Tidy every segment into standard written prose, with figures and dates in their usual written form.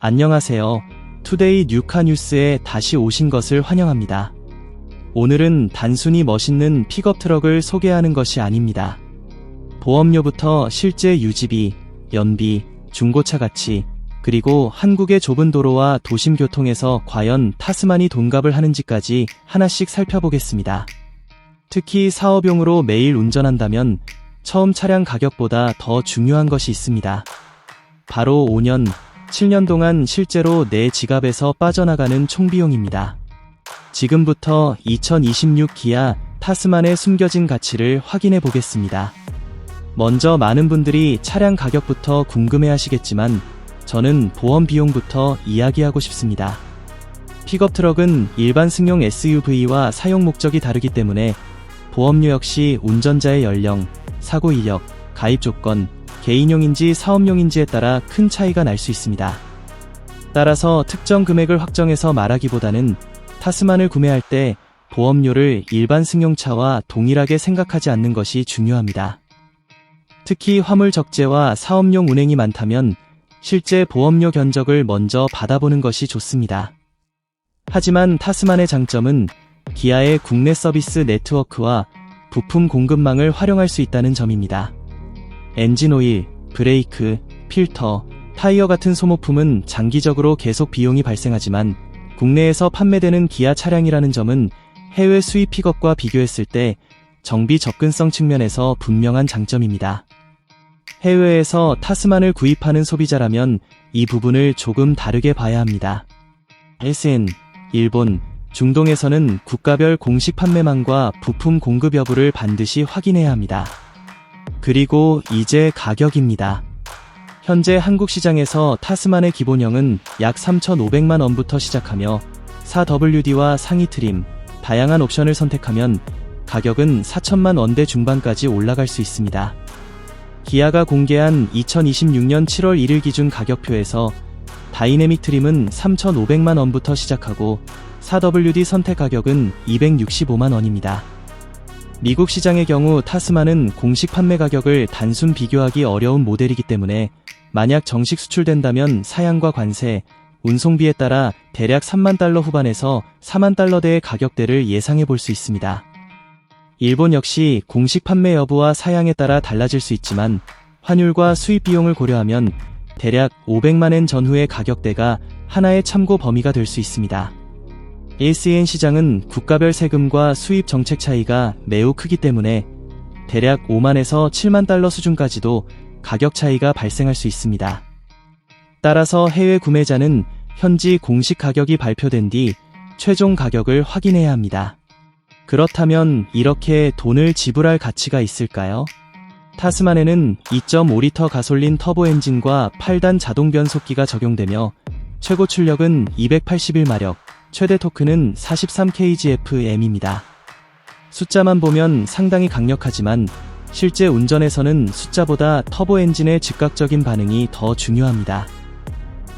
안녕하세요. 투데이 뉴카뉴스에 다시 오신 것을 환영합니다. 오늘은 단순히 멋있는 픽업 트럭을 소개하는 것이 아닙니다. 보험료부터 실제 유지비, 연비, 중고차 가치, 그리고 한국의 좁은 도로와 도심 교통에서 과연 타스만이 돈값을 하는지까지 하나씩 살펴보겠습니다. 특히 사업용으로 매일 운전한다면 처음 차량 가격보다 더 중요한 것이 있습니다. 바로 5년, 7년 동안 실제로 내 지갑에서 빠져나가는 총비용입니다. 지금부터 2026 기아 타스만의 숨겨진 가치를 확인해 보겠습니다. 먼저 많은 분들이 차량 가격부터 궁금해 하시겠지만 저는 보험 비용부터 이야기하고 싶습니다. 픽업 트럭은 일반 승용 SUV와 사용 목적이 다르기 때문에 보험료 역시 운전자의 연령, 사고 이력, 가입 조건, 개인용인지 사업용인지에 따라 큰 차이가 날 수 있습니다. 따라서 특정 금액을 확정해서 말하기보다는 타스만을 구매할 때 보험료를 일반 승용차와 동일하게 생각하지 않는 것이 중요합니다. 특히 화물 적재와 사업용 운행이 많다면 실제 보험료 견적을 먼저 받아보는 것이 좋습니다. 하지만 타스만의 장점은 기아의 국내 서비스 네트워크와 부품 공급망을 활용할 수 있다는 점입니다. 엔진 오일, 브레이크, 필터, 타이어 같은 소모품은 장기적으로 계속 비용이 발생하지만 국내에서 판매되는 기아 차량이라는 점은 해외 수입 픽업과 비교했을 때 정비 접근성 측면에서 분명한 장점입니다. 해외에서 타스만을 구입하는 소비자라면 이 부분을 조금 다르게 봐야 합니다. SN, 일본, 중동에서는 국가별 공식 판매망과 부품 공급 여부를 반드시 확인해야 합니다. 그리고 이제 가격입니다. 현재 한국 시장에서 타스만의 기본형은 약 3,500만 원부터 시작하며 4WD와 상위 트림, 다양한 옵션을 선택하면 가격은 4천만 원대 중반까지 올라갈 수 있습니다. 기아가 공개한 2026년 7월 1일 기준 가격표에서 다이내믹 트림은 3,500만 원부터 시작하고 4WD 선택 가격은 265만 원입니다. 미국 시장의 경우 타스만은 공식 판매 가격을 단순 비교하기 어려운 모델이기 때문에 만약 정식 수출된다면 사양과 관세, 운송비에 따라 대략 3만 달러 후반에서 4만 달러대의 가격대를 예상해 볼 수 있습니다. 일본 역시 공식 판매 여부와 사양에 따라 달라질 수 있지만 환율과 수입 비용을 고려하면 대략 500만엔 전후의 가격대가 하나의 참고 범위가 될 수 있습니다. ASEAN 시장은 국가별 세금과 수입 정책 차이가 매우 크기 때문에 대략 5만에서 7만 달러 수준까지도 가격 차이가 발생할 수 있습니다. 따라서 해외 구매자는 현지 공식 가격이 발표된 뒤 최종 가격을 확인해야 합니다. 그렇다면 이렇게 돈을 지불할 가치가 있을까요? 타스만에는 2.5리터 가솔린 터보 엔진과 8단 자동 변속기가 적용되며 최고 출력은 281마력, 최대 토크는 43kgfm입니다. 숫자만 보면 상당히 강력하지만 실제 운전에서는 숫자보다 터보 엔진의 즉각적인 반응이 더 중요합니다.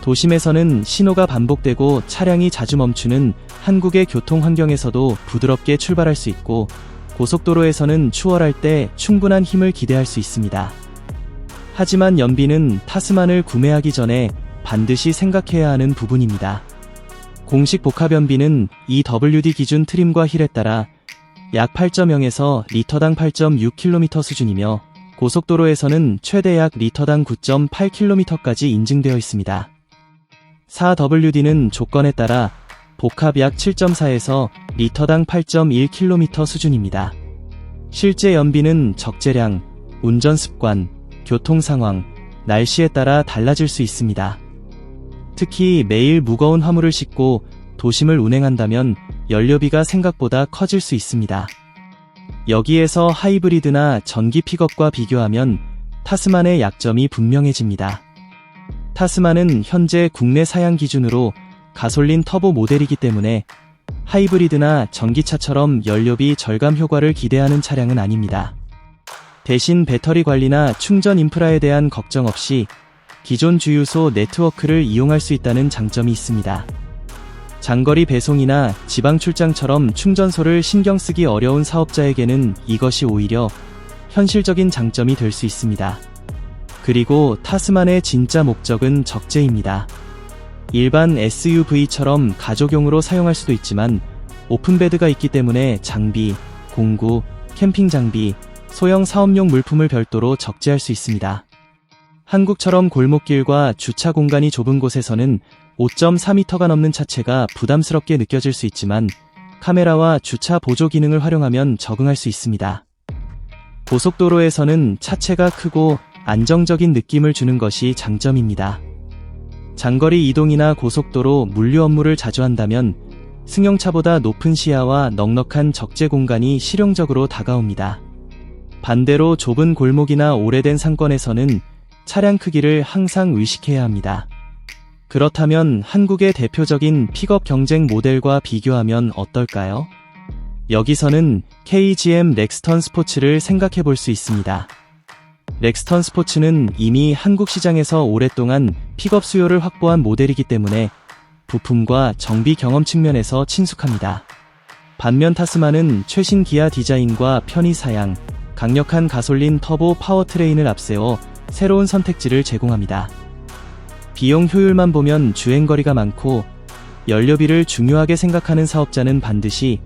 도심에서는 신호가 반복되고 차량이 자주 멈추는 한국의 교통 환경에서도 부드럽게 출발할 수 있고 고속도로에서는 추월할 때 충분한 힘을 기대할 수 있습니다. 하지만 연비는 타스만을 구매하기 전에 반드시 생각해야 하는 부분입니다. 공식 복합 연비는 EWD 기준 트림과 힐에 따라 약 8.0에서 리터당 8.6km 수준이며 고속도로에서는 최대 약 리터당 9.8km까지 인증되어 있습니다. 4WD는 조건에 따라 복합 약 7.4에서 리터당 8.1km 수준입니다. 실제 연비는 적재량, 운전 습관, 교통 상황, 날씨에 따라 달라질 수 있습니다. 특히 매일 무거운 화물을 싣고 도심을 운행한다면 연료비가 생각보다 커질 수 있습니다. 여기에서 하이브리드나 전기 픽업과 비교하면 타스만의 약점이 분명해집니다. 타스만은 현재 국내 사양 기준으로 가솔린 터보 모델이기 때문에 하이브리드나 전기차처럼 연료비 절감 효과를 기대하는 차량은 아닙니다. 대신 배터리 관리나 충전 인프라에 대한 걱정 없이 기존 주유소 네트워크를 이용할 수 있다는 장점이 있습니다. 장거리 배송이나 지방 출장처럼 충전소를 신경 쓰기 어려운 사업자에게는 이것이 오히려 현실적인 장점이 될 수 있습니다. 그리고 타스만의 진짜 목적은 적재입니다. 일반 SUV처럼 가족용으로 사용할 수도 있지만 오픈베드가 있기 때문에 장비, 공구, 캠핑 장비, 소형 사업용 물품을 별도로 적재할 수 있습니다. 한국처럼 골목길과 주차 공간이 좁은 곳에서는 5.4m가 넘는 차체가 부담스럽게 느껴질 수 있지만 카메라와 주차 보조 기능을 활용하면 적응할 수 있습니다. 고속도로에서는 차체가 크고 안정적인 느낌을 주는 것이 장점입니다. 장거리 이동이나 고속도로 물류 업무를 자주 한다면 승용차보다 높은 시야와 넉넉한 적재 공간이 실용적으로 다가옵니다. 반대로 좁은 골목이나 오래된 상권에서는 차량 크기를 항상 의식해야 합니다. 그렇다면 한국의 대표적인 픽업 경쟁 모델과 비교하면 어떨까요? 여기서는 KGM 렉스턴 스포츠를 생각해 볼 수 있습니다. 렉스턴 스포츠는 이미 한국 시장에서 오랫동안 픽업 수요를 확보한 모델이기 때문에 부품과 정비 경험 측면에서 친숙합니다. 반면 타스만은 최신 기아 디자인과 편의 사양, 강력한 가솔린 터보 파워트레인을 앞세워 새로운 선택지를 제공합니다. 비용 효율만 보면 주행거리가 많고 연료비를 중요하게 생각하는 사업자는 반드시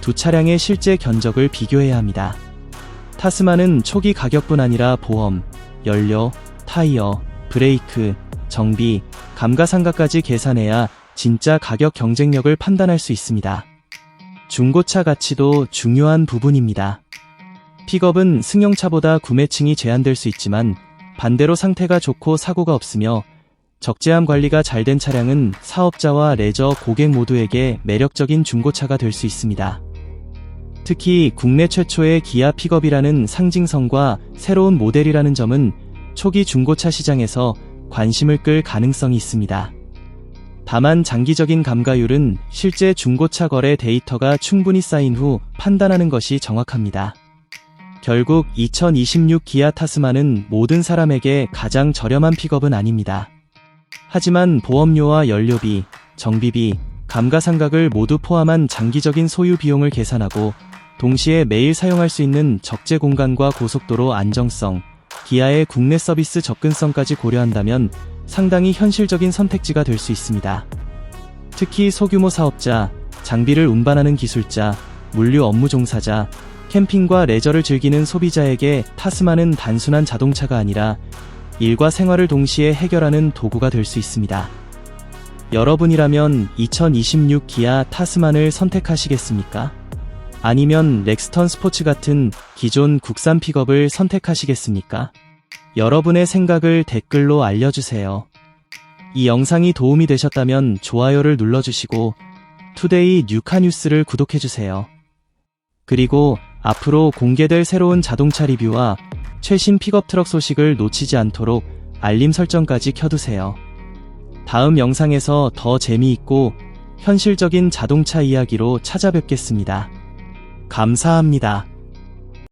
두 차량의 실제 견적을 비교해야 합니다. 타스만은 초기 가격뿐 아니라 보험, 연료, 타이어, 브레이크, 정비, 감가상각까지 계산해야 진짜 가격 경쟁력을 판단할 수 있습니다. 중고차 가치도 중요한 부분입니다. 픽업은 승용차보다 구매층이 제한될 수 있지만 반대로 상태가 좋고 사고가 없으며 적재함 관리가 잘 된 차량은 사업자와 레저 고객 모두에게 매력적인 중고차가 될 수 있습니다. 특히 국내 최초의 기아 픽업이라는 상징성과 새로운 모델이라는 점은 초기 중고차 시장에서 관심을 끌 가능성이 있습니다. 다만 장기적인 감가율은 실제 중고차 거래 데이터가 충분히 쌓인 후 판단하는 것이 정확합니다. 결국 2026 기아 타스만은 모든 사람에게 가장 저렴한 픽업은 아닙니다. 하지만 보험료와 연료비, 정비비, 감가상각을 모두 포함한 장기적인 소유 비용을 계산하고 동시에 매일 사용할 수 있는 적재 공간과 고속도로 안정성, 기아의 국내 서비스 접근성까지 고려한다면 상당히 현실적인 선택지가 될 수 있습니다. 특히 소규모 사업자, 장비를 운반하는 기술자, 물류 업무 종사자, 캠핑과 레저를 즐기는 소비자에게 타스만은 단순한 자동차가 아니라 일과 생활을 동시에 해결하는 도구가 될 수 있습니다. 여러분이라면 2026 기아 타스만을 선택하시겠습니까? 아니면 렉스턴 스포츠 같은 기존 국산 픽업을 선택하시겠습니까? 여러분의 생각을 댓글로 알려주세요. 이 영상이 도움이 되셨다면 좋아요를 눌러주시고 투데이 뉴카뉴스를 구독해주세요. 그리고 앞으로 공개될 새로운 자동차 리뷰와 최신 픽업 트럭 소식을 놓치지 않도록 알림 설정까지 켜두세요. 다음 영상에서 더 재미있고 현실적인 자동차 이야기로 찾아뵙겠습니다. 감사합니다.